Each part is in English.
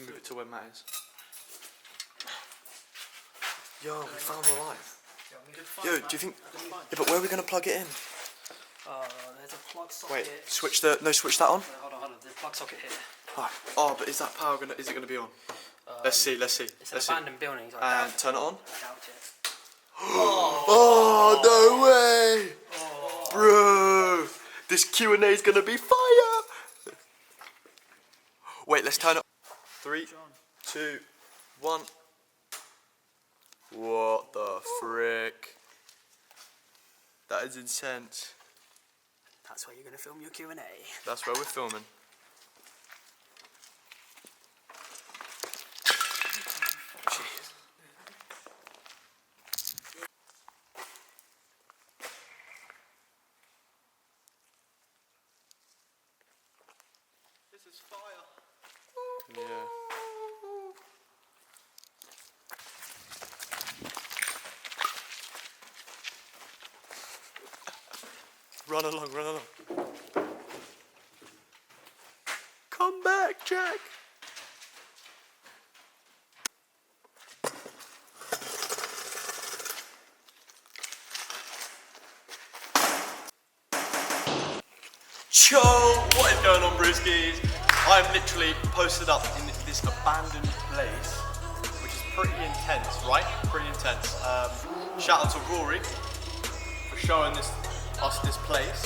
Move it to where Matt is. Yo, we found the light. Yo, do you think... Yeah, but where are we going to plug it in? There's a plug socket. Wait, switch that on. Hold on, there's a plug socket here. Right. Oh, but is that power is it gonna be on? Let's see. It's an abandoned building. So And turn it on. I doubt it. Oh, no way! Bro, this Q&A is gonna be fire! Wait, let's turn it. 3, 2, 1. What the frick? That is intense. That's where you're gonna film your Q&A. That's where we're filming. This is fire. Yeah. Run along. Come back, Jack. Yo, what is going on, Brewskis? I'm literally posted up in this abandoned place, which is pretty intense, right? Pretty intense. Shout out to RORY for showing us this place.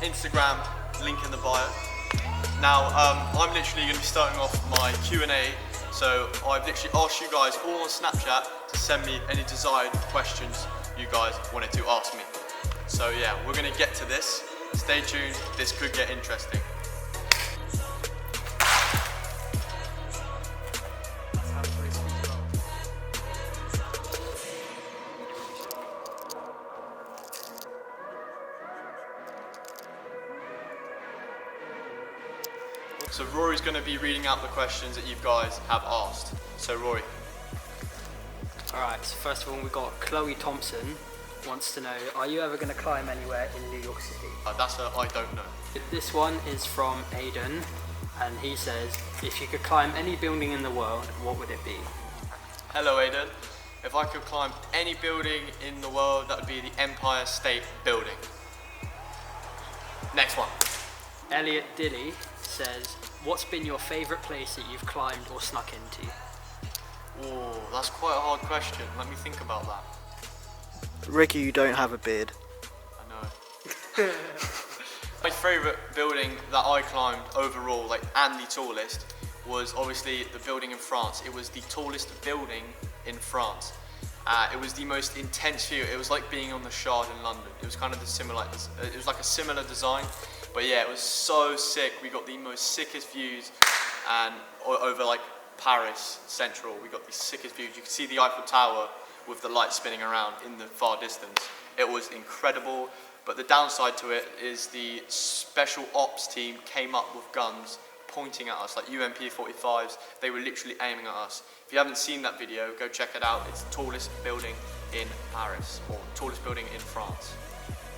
Instagram, link in the bio. Now, I'm literally going to be starting off my Q&A, so I've literally asked you guys all on Snapchat to send me any desired questions you guys wanted to ask me. So yeah, we're going to get to this. Stay tuned, this could get interesting. So Rory's going to be reading out the questions that you guys have asked. So Rory. Alright, so first of all we've got Chloe Thompson wants to know, are you ever going to climb anywhere in New York City? That's a I don't know. This one is from Aiden, and he says, if you could climb any building in the world, what would it be? Hello Aiden. If I could climb any building in the world, that would be the Empire State Building. Next one. Elliot Dilly says, what's been your favourite place that you've climbed or snuck into? Oh, that's quite a hard question. Let me think about that. Ricky, you don't have a beard. I know. My favourite building that I climbed overall, and the tallest, was obviously the building in France. It was the tallest building in France. It was the most intense view. It was like being on the Shard in London. It was kind of it was like a similar design, but yeah, it was so sick. We got the most sickest views, and over Paris Central, we got the sickest views. You could see the Eiffel Tower with the light spinning around in the far distance. It was incredible, but the downside to it is the special ops team came up with guns pointing at us, like UMP-45s. They were literally aiming at us. If you haven't seen that video, go check it out. It's the tallest building in Paris, or tallest building in France.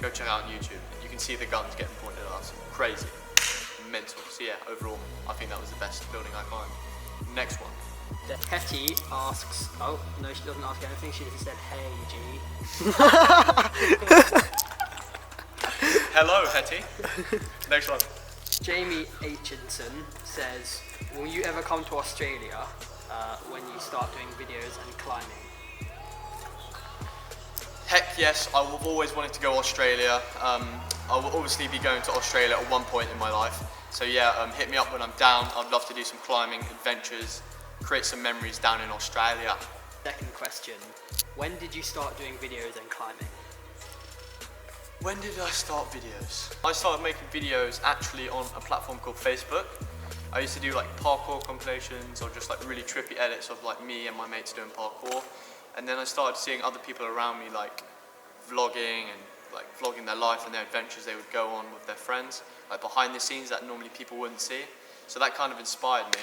Go check it out on YouTube. You can see the guns getting pointed at us. Crazy, mental. So yeah, overall, I think that was the best building I climbed. Next one. Hetty asks, oh no, she doesn't ask anything, she just said, hey G. Hello Hetty. Next one. Jamie Aitchinson says, will you ever come to Australia when you start doing videos and climbing? Heck yes, I've always wanted to go to Australia. I will obviously be going to Australia at one point in my life. So yeah, hit me up when I'm down. I'd love to do some climbing adventures, create some memories down in Australia. Second question, when did you start doing videos and climbing? When did I start videos? I started making videos actually on a platform called Facebook. I used to do parkour compilations or just really trippy edits of me and my mates doing parkour. And then I started seeing other people around me vlogging and vlogging their life and their adventures they would go on with their friends, behind the scenes that normally people wouldn't see. So that kind of inspired me,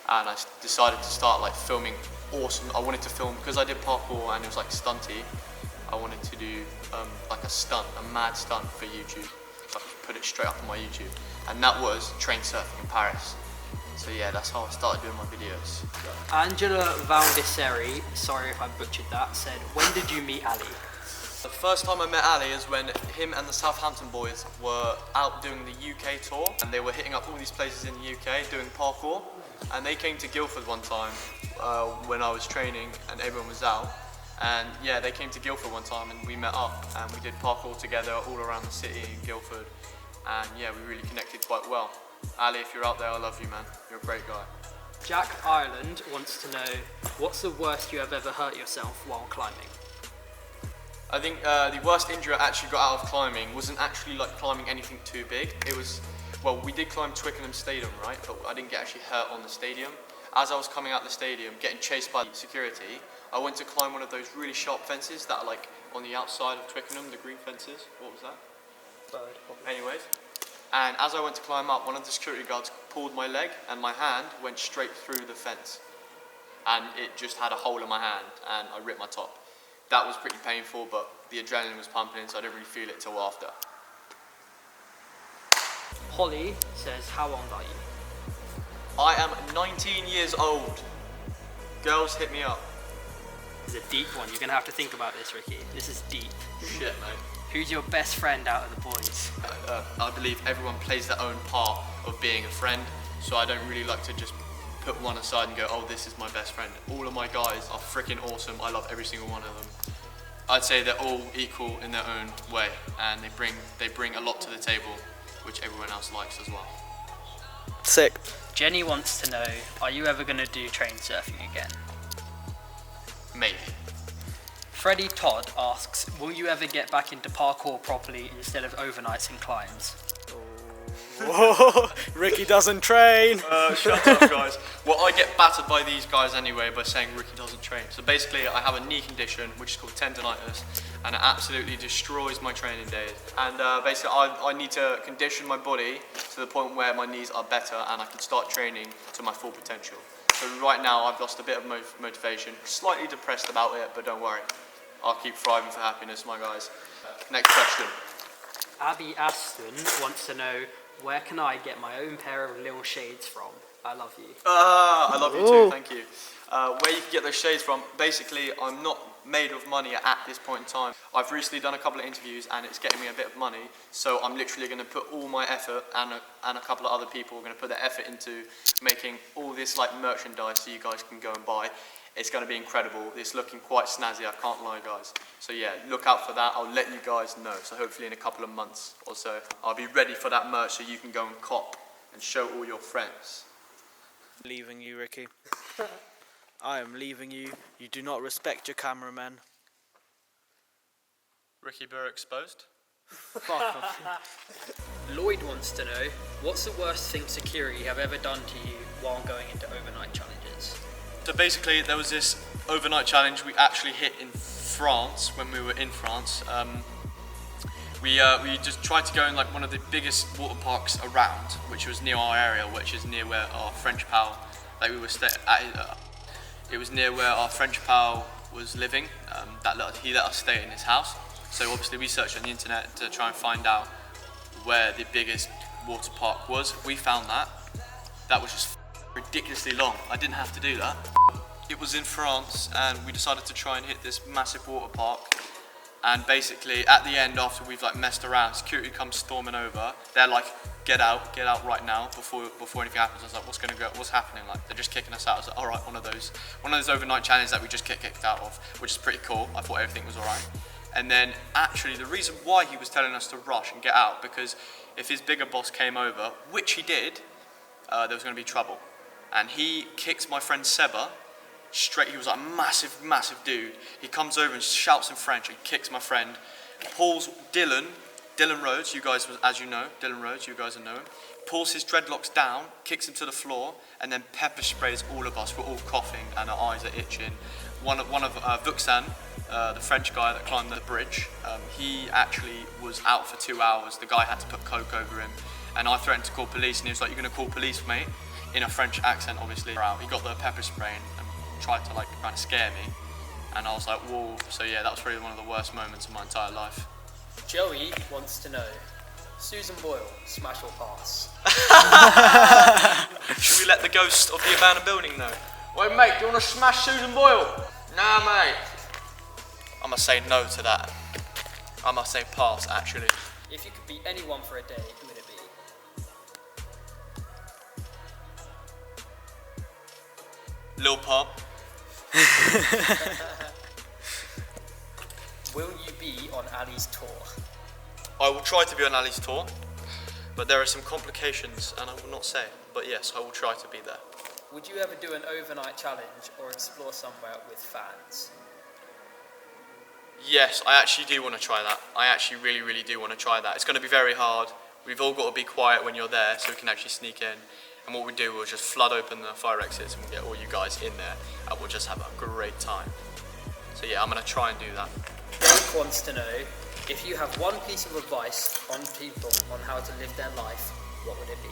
and I decided to start filming awesome. I wanted to film, because I did parkour and it was stunty, I wanted to do a stunt, a mad stunt for YouTube, so I could put it straight up on my YouTube. And that was train surfing in Paris. So yeah, that's how I started doing my videos. Angela Valdiseri, sorry if I butchered that, said, when did you meet Ali? The first time I met Ali is when him and the Southampton boys were out doing the UK tour, and they were hitting up all these places in the UK doing parkour, and they came to Guildford one time when I was training and everyone was out, and yeah, they came to Guildford one time and we met up and we did parkour together all around the city in Guildford, and yeah, we really connected quite well. Ali, if you're out there, I love you, man. You're a great guy. Jack Ireland wants to know, what's the worst you have ever hurt yourself while climbing? I think the worst injury I actually got out of climbing wasn't actually like climbing anything too big. It was, well, we did climb Twickenham Stadium, right? But I didn't get actually hurt on the stadium. As I was coming out the stadium, getting chased by security, I went to climb one of those really sharp fences that are like on the outside of Twickenham, the green fences. What was that? Bird. Anyways. And as I went to climb up, one of the security guards pulled my leg and my hand went straight through the fence. And it just had a hole in my hand and I ripped my top. That was pretty painful, but the adrenaline was pumping, so I didn't really feel it till after. Holly says, how old are you? I am 19 years old. Girls, hit me up. This is a deep one. You're going to have to think about this, Ricky. This is deep. Shit, mate. Who's your best friend out of the boys? I believe everyone plays their own part of being a friend, so I don't really like to just put one aside and go, oh, this is my best friend. All of my guys are freaking awesome. I love every single one of them. I'd say they're all equal in their own way, and they bring a lot to the table, which everyone else likes as well. Sick. Jenny wants to know, are you ever going to do train surfing again? Maybe. Freddie Todd asks, will you ever get back into parkour properly instead of overnights and climbs? Whoa, Ricky doesn't train. Shut up, guys. Well, I get battered by these guys anyway by saying Ricky doesn't train. So basically, I have a knee condition, which is called tendonitis, and it absolutely destroys my training days. And basically, I need to condition my body to the point where my knees are better and I can start training to my full potential. So right now, I've lost a bit of motivation, slightly depressed about it, but don't worry. I'll keep thriving for happiness, my guys. Next question. Abby Aston wants to know, where can I get my own pair of little shades from? I love you. I love you too, thank you. Where you can get those shades from, basically I'm not made of money at this point in time. I've recently done a couple of interviews and it's getting me a bit of money, so I'm literally going to put all my effort, and a couple of other people are going to put their effort into making all this like merchandise so you guys can go and buy. It's going to be incredible. It's looking quite snazzy, I can't lie, guys. So yeah, look out for that. I'll let you guys know. So hopefully in a couple of months or so, I'll be ready for that merch so you can go and cop and show all your friends. Leaving you, Ricky. I am leaving you. You do not respect your cameraman. Ricky Burr exposed. Fuck off. Lloyd wants to know, what's the worst thing security have ever done to you while going into overnight challenges? So basically, there was this overnight challenge we actually hit in France when we were in France. We just tried to go in like one of the biggest water parks around, which was near our area, which is near where our French pal, like we were it was near where our French pal was living. He let us stay in his house. So obviously we searched on the internet to try and find out where the biggest water park was. We found that. That was just ridiculously long. I didn't have to do that. It was in France and we decided to try and hit this massive water park, and basically at the end, after we've like messed around, security comes storming over. They're like, get out right now before anything happens. I was like, what's happening? Like, they're just kicking us out. I was like, all right, one of those overnight challenges that we just get kicked out of, which is pretty cool. I thought everything was all right. And then actually the reason why he was telling us to rush and get out, because if his bigger boss came over, which he did, there was going to be trouble. And he kicked my friend Seba straight. He was like a massive dude. He comes over and shouts in French and kicks my friend. Pulls Dylan Rhodes, you guys, as you know, Dylan Rhodes, you guys know him. Pulls his dreadlocks down, kicks him to the floor, and then pepper sprays all of us. We're all coughing and our eyes are itching. One of Vuxan, the French guy that climbed the bridge, he actually was out for 2 hours. The guy had to put coke over him, and I threatened to call police, and he was like, "You're going to call police, mate?" In a French accent, obviously. He got the pepper spray and tried to like try to scare me, and I was like, whoa. So yeah, that was probably one of the worst moments of my entire life. Joey wants to know, Susan Boyle, smash or pass? Should we let the ghost of the abandoned building know? Wait, mate, do you want to smash Susan Boyle? Nah, mate. I must say no to that. I must say pass, actually. If you could be anyone for a day, who would it be? Lil Pump. Will you be on Ali's tour? I will try to be on Ali's tour, but there are some complications and I will not say. But yes, I will try to be there. Would you ever do an overnight challenge or explore somewhere with fans? Yes, I actually do want to try that. I actually really do want to try that. It's going to be very hard. We've all got to be quiet when you're there so we can actually sneak in. And what we do, we'll just flood open the fire exits and we'll get all you guys in there and we'll just have a great time. So yeah, I'm going to try and do that. Derek wants to know, if you have one piece of advice on people on how to live their life, what would it be?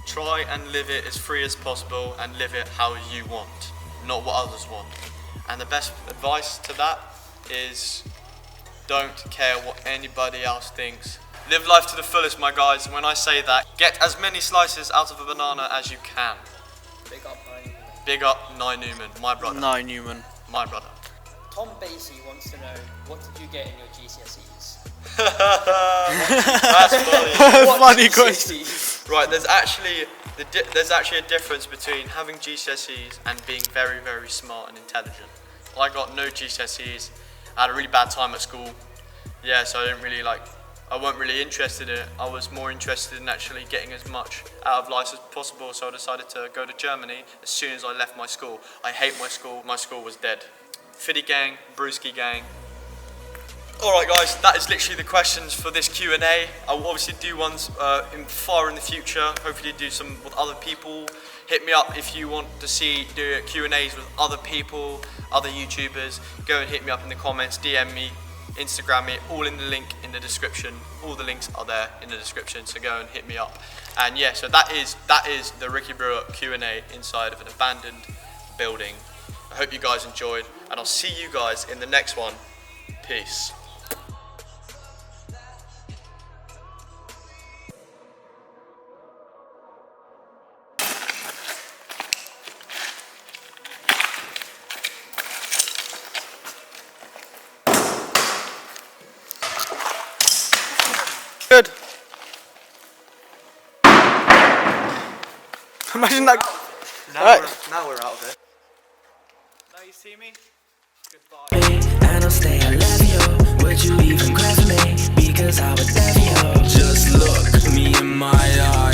Try and live it as free as possible and live it how you want, not what others want. And the best advice to that is don't care what anybody else thinks. Live life to the fullest, my guys. When I say that, get as many slices out of a banana as you can. Big up, Nye. Big up Nye Newman, my brother. Nye Newman. My brother. Tom Basie wants to know, what did you get in your GCSEs? That's funny. Funny question. Right, there's actually a difference between having GCSEs and being very smart and intelligent. I got no GCSEs. I had a really bad time at school. Yeah, so I wasn't really interested in it. I was more interested in actually getting as much out of life as possible, so I decided to go to Germany as soon as I left my school. I hate my school. My school was dead. Fiddy gang, Brewski gang. Alright guys, that is literally the questions for this Q&A. I will obviously do ones far in the future, hopefully do some with other people. Hit me up if you want to see do Q&As with other people, other YouTubers. Go and hit me up in the comments, DM me, Instagram me, all in the link in the description. All the links are there in the description, so go and hit me up. And yeah, so that is the Ricky Brewer Q&A inside of an abandoned building. I hope you guys enjoyed, and I'll see you guys in the next one. Peace. Good. Imagine that. Now we're out of it. Now you see me? Goodbye. And I'll stay, I love you. Would you even grab me? Because I would love you. Just look me in my eyes.